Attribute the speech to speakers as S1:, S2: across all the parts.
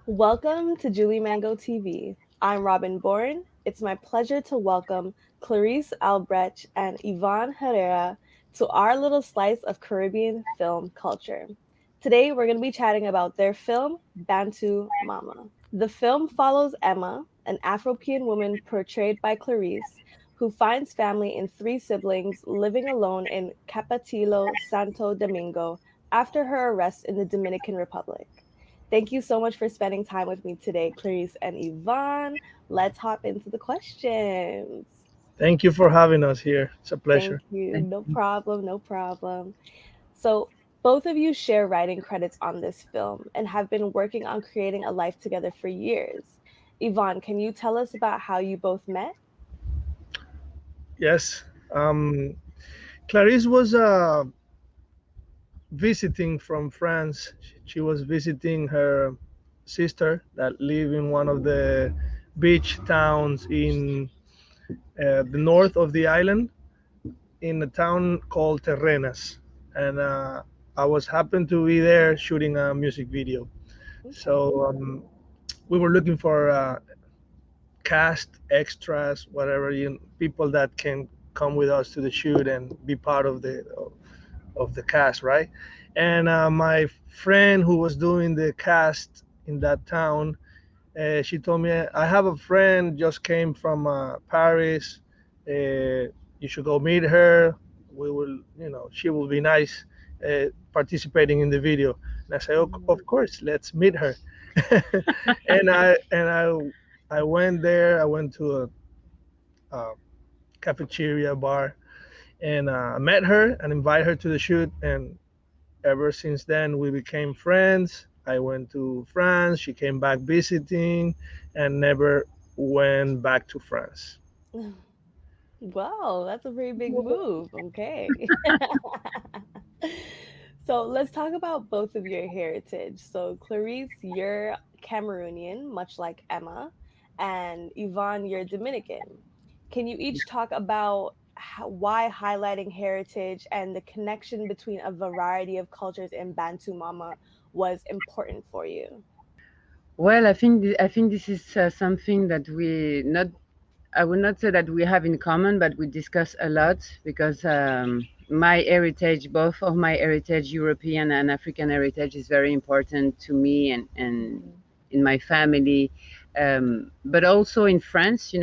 S1: Welcome to juliemangotv. I'm Robin Bourne. It's my pleasure to welcome Clarisse Albrecht and Ivan Herrera to our little slice of Caribbean film culture. Today, we're going to be chatting about their film, Bantú Mama. The film follows Emma, an Afro-European woman portrayed by Clarisse, who finds family in three siblings living alone in Capotillo, Santo Domingo after her arrest in the Dominican Republic. Thank you so much for spending time with me today, Clarice and Yvonne. Let's hop into the questions.
S2: Thank you for having us here. It's a
S1: Thank
S2: pleasure.
S1: you.
S3: Thank
S1: No
S3: you.
S1: problem. No problem. So, both of you share writing credits on this film and have been working on creating a life together for years. Yvonne, can you tell us about how you both met?
S2: Yes. Um, Clarice was visiting from France. She was visiting her sister that live in one of the beach towns in the north of the island, in a town called Terrenas. And I was happened to be there shooting a music video.
S1: Okay.
S2: So we were looking for cast extras, whatever, people that can come with us to the shoot and be part of the cast, right? And my friend who was doing the cast in that town, she told me, I have a friend just came from Paris. You should go meet her. We will, she will be nice participating in the video. And I say,
S1: Mhm.
S2: of course, let's meet her. And I went there. I went to a cafeteria bar and met her and invited her to the shoot. And ever since then, we became friends. I went to France. She came back visiting, and never went back to France.
S1: Wow, that's a pretty big move. Okay. So let's talk about both of your heritage. So, Clarice, you're Cameroonian, much like Emma, and Yvonne, you're Dominican. Can you each talk about why highlighting heritage and the connection between a variety of cultures in Bantu Mama was important for you?
S3: Well, I think this is something that we not. I would not say that we have in common, but we discuss a lot because my heritage, both of my heritage, European and African heritage, is very important to me and
S1: Mhm.
S3: in my family. But also in France,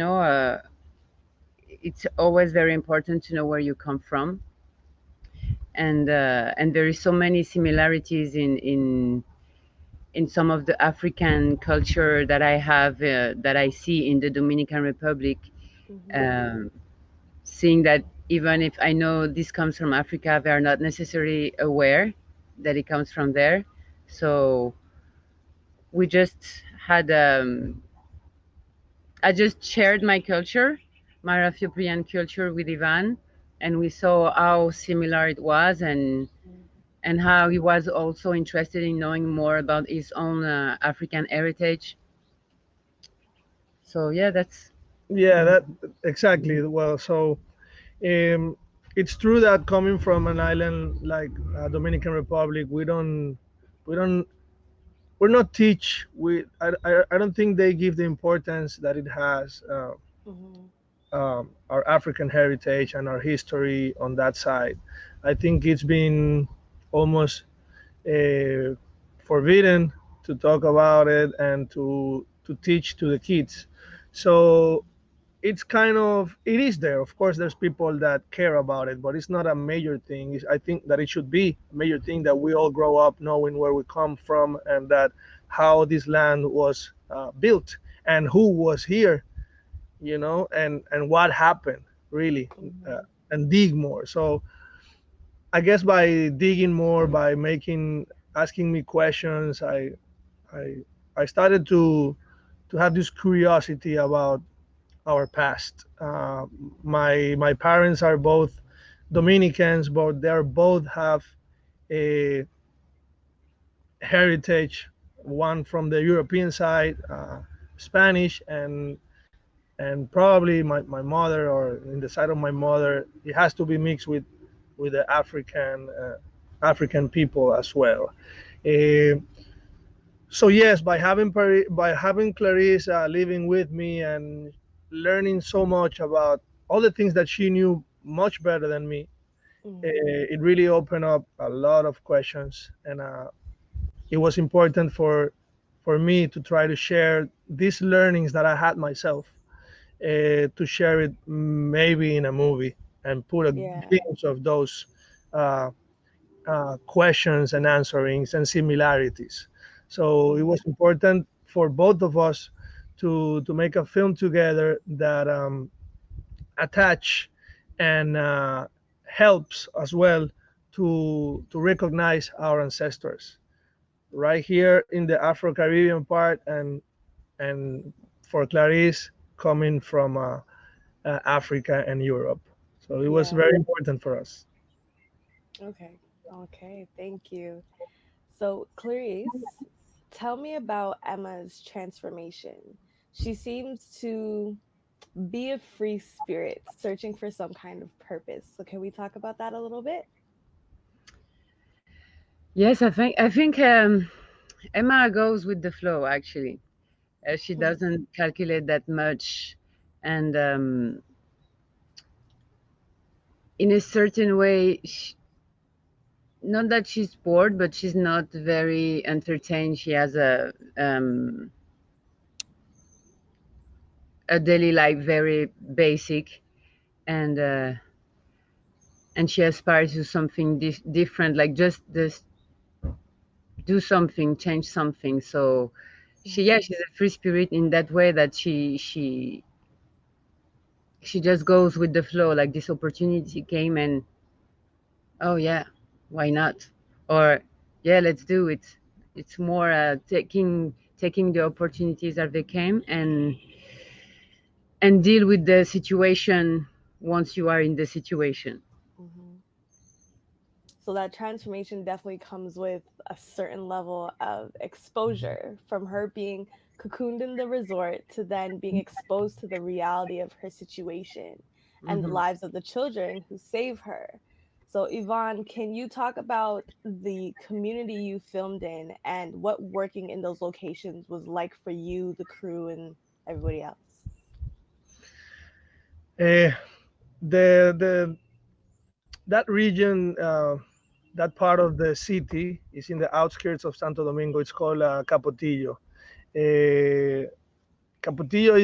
S3: it's always very important to know where you come from, and there is so many similarities in some of the African culture that I have that I see in the Dominican Republic,
S1: Mhm.
S3: um, seeing that even if I know this comes from Africa, they are not necessarily aware that it comes from there. So we just had I just shared my culture, my Ethiopian culture with Ivan, and we saw how similar it was and how he was also interested in knowing more about his own African heritage. So yeah, that's
S2: Yeah, that exactly. Well, so um, it's true that coming from an island like Dominican Republic, we don't, we're not teach. I don't think they give the importance that it has.
S1: Mhm.
S2: Our African heritage and our history on that side. I think it's been almost uh, forbidden to talk about it and to teach to the kids. So it's kind of, it is there. Of course, there's people that care about it, but it's not a major thing. I think that it should be a major thing that we all grow up knowing where we come from and that how this land was built and who was here, and what happened really, uh,
S1: Mhm.
S2: and dig more. So I guess by digging more, by making asking me questions, I I started to have this curiosity about our past. My parents are both Dominicans, but they both have a heritage. One from the European side, Spanish, and probably my mother, or in the side of my mother, it has to be mixed with the African people as well. Uh, So yes, by having Clarice living with me and learning so much about all the things that she knew much better than me,
S1: Mm-hmm.
S2: it really opened up a lot of questions, and it was important for me to try to share these learnings that I had myself, to share it maybe in a movie and put a
S1: Yeah.
S2: glimpse of those uh, questions and answerings and similarities. So it
S1: Mm-hmm.
S2: was important for both of us to make a film together that attach and helps as well to recognize our ancestors right here in the Afro-Caribbean part, and for Clarice coming from Africa and Europe. So it was
S1: Yeah.
S2: very important for us.
S1: Okay. Okay. Thank you. So, Clarice, tell me about Emma's transformation. She seems to be a free spirit searching for some kind of purpose. So, can we talk about that a little bit?
S3: Yes, I think Emma goes with the flow. Actually, she
S1: Hmm.
S3: doesn't calculate that much, and in a certain way, not that she's bored, but she's not very entertained. She has a daily life very basic, and uh, and she aspires to something different, like just this do something, change something. So yeah,
S1: Hmm.
S3: she's a free spirit in that way that she just goes with the flow. Like this opportunity came, and oh yeah, why not? Or yeah, let's do it. It's more taking the opportunities as they came, and deal with the situation once you are in the situation.
S1: Hmm. So, that transformation definitely comes with a certain level of exposure from her being cocooned in the resort to then being exposed to the reality of her situation and the
S3: Hmm.
S1: lives of the children who save her. So, Yvonne, can you talk about the community you filmed in and what working in those locations was like for you, the crew, and everybody else?
S2: Uh, the that region, that part of the city is in the outskirts of Santo Domingo. It's called Capotillo. Uh, Capotillo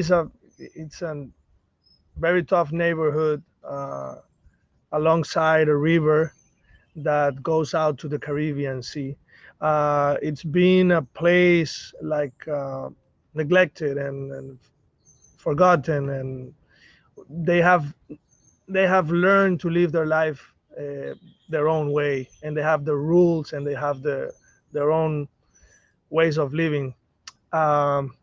S2: it's a very tough neighborhood alongside a river that goes out to the Caribbean Sea. It's been a place like neglected and forgotten, and they have they have learned to live their life their own way, and they have the rules, and they have their own ways of living. Um,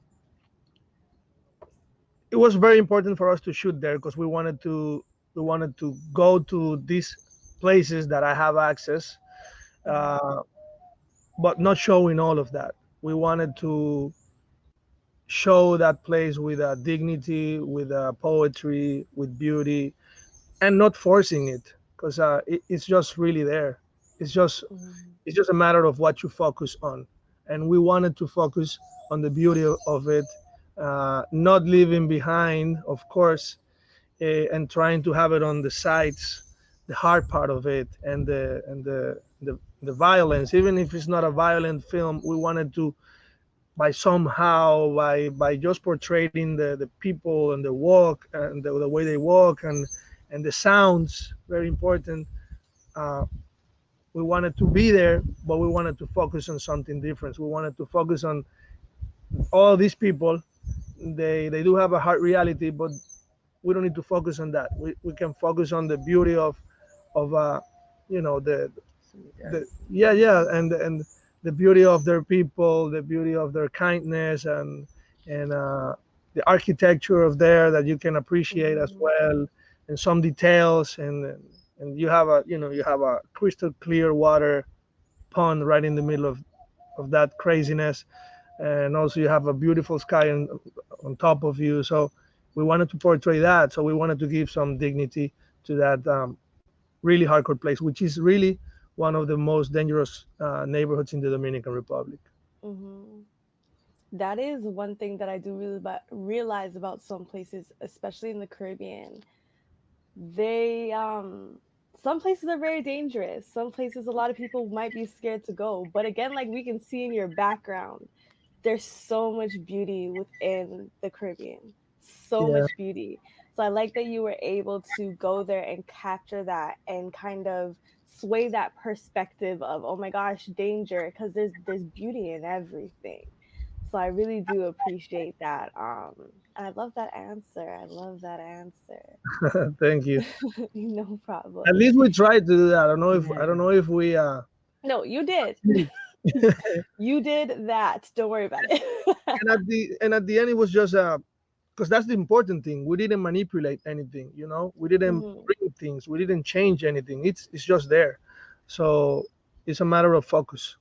S2: it was very important for us to shoot there because we wanted to go to these places that I have access,
S1: Hmm.
S2: uh, but not showing all of that. We wanted to show that place with a dignity, with a poetry, with beauty, and not forcing it because it's just really there. It's just
S1: Hmm.
S2: it's just a matter of what you focus on, and we wanted to focus on the beauty of it, not leaving behind, of course, and trying to have it on the sides, the hard part of it, and the violence. Even if it's not a violent film, we wanted to by somehow by just portraying the people and the walk and the way they walk and the sounds very important. uh, we wanted to be there, but we wanted to focus on something different. We wanted to focus on all these people. They do have a hard reality, but we don't need to focus on that. We can focus on the beauty of you know the yeah, yeah, and the beauty of their people, the beauty of their kindness, and the architecture of there that you can appreciate as
S1: Hmm.
S2: well, and some details, and you have a crystal clear water pond right in the middle of that craziness, and also you have a beautiful sky on top of you. So we wanted to portray that. So we wanted to give some dignity to that really hardcore place, which is really one of the most dangerous neighborhoods in the Dominican Republic.
S1: Hmm. That is one thing that I do really realize about some places, especially in the Caribbean. They some places are very dangerous. Some places a lot of people might be scared to go. But again, like we can see in your background, there's so much beauty within the Caribbean. So
S2: Yeah,
S1: much beauty. So I like that you were able to go there and capture that and kind of sway that perspective of, oh my gosh, danger, because there's beauty in everything. So I really do appreciate that. And I love that answer. I love that answer.
S2: thank you.
S1: No
S2: At
S1: problem.
S2: least we tried to do that. I don't
S3: Yeah.
S2: know if we
S1: No, you did. You did that. Don't worry about it.
S2: and at the end it was just because that's the important thing. We didn't manipulate anything, you know. We didn't
S1: Hmm.
S2: bring things. We didn't change anything. It's just there. So it's a matter of focus.